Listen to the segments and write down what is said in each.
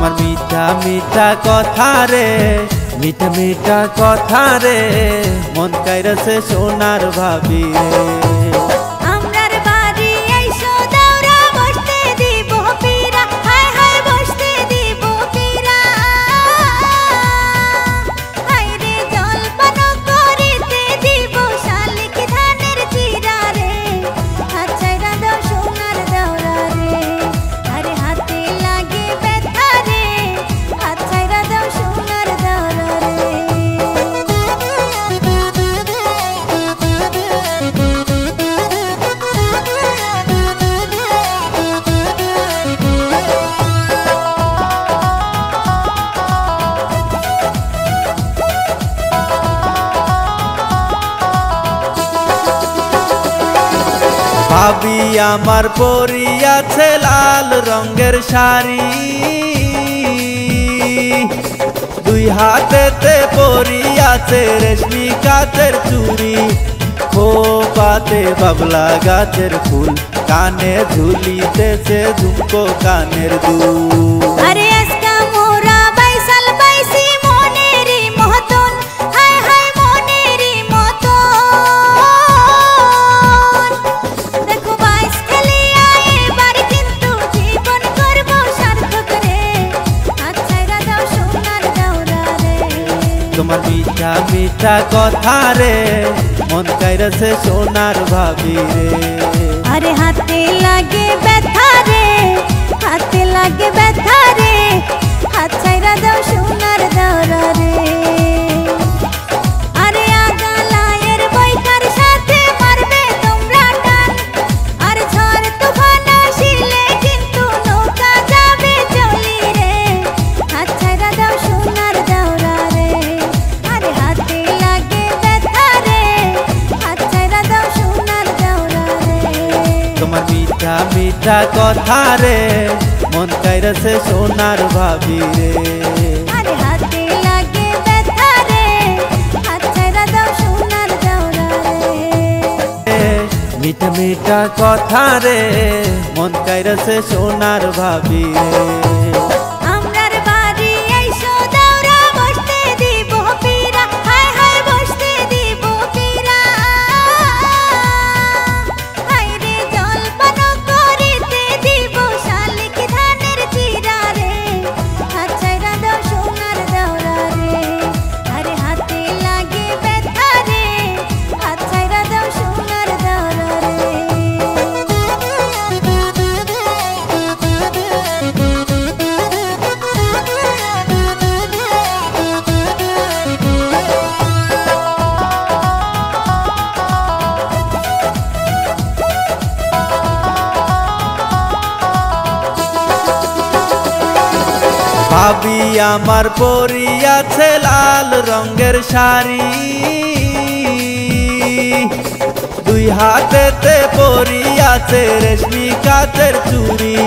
তোমার মিঠা মিঠা কথা রে, মিঠা মিঠা কথা রে, মন কাইরাছে সোনার ভাবি রে। ভাবি আমার পরিয়াছে লাল রঙের শাড়ি, দুই হাতেতে পরিয়াছে রেশমি কাচের চুড়ি, খোপাতে বাবলা গাছের ফুল, কানে ঝুলিতেছে ঝুমকো কানের দুল। তোমার মিঠা মিঠা কথা রে, মন কাইরাছে সোনার ভাবি রে। আরে হাতে লাগে ব্যথা রে, হাতে লাগে ব্যথা রে, হাত ছাইরা দাও সোনার দরা রে। আরে আগালায়ের বইটার সাথে মারবে তোমরা টান, আর ঝড় তুফান আসিলে কিন্তু নৌকা যাবে চলি রে, হাত ছাইরা দাও সোনার দরা রে। আরে হাতে লাগে ব্যথা রে, হাত ছাইরা দাও সোনার দরা রে। তোমার মিঠা মিঠা কথা রে, মন কাইরাছে সোনার ভাবি রে। আরে হাতে লাগে ব্যথা রে, হাত ছাইরা দাও সোনার দরা রে। মিঠা মিঠা কথা রে, মন কাইরাছে সোনার ভাবি রে। আমরার বাড়ি আইসো দাওরা বসতে দিব পীরা, হায় হায় বসতে দিব পীরা। হায় রে জলপান করিতে দিব শালিক ধানের চিরা রে, হাত ছাইরা দাও সোনার দরা রে। আরে হাতে লাগে ব্যথা রে, হাত ছাইরা দাও সোনার দরা রে। ভাবি আমার পরিয়াছে লাল রঙের শাড়ি, দুই হাতেতে পরিয়াছে রেশমি কাচের চুড়ি,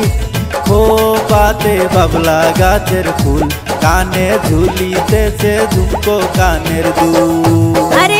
খোপাতে বাবলা গাছের ফুল, কানে ঝুলিতেছে ঝুমকো কানের দুল। আরে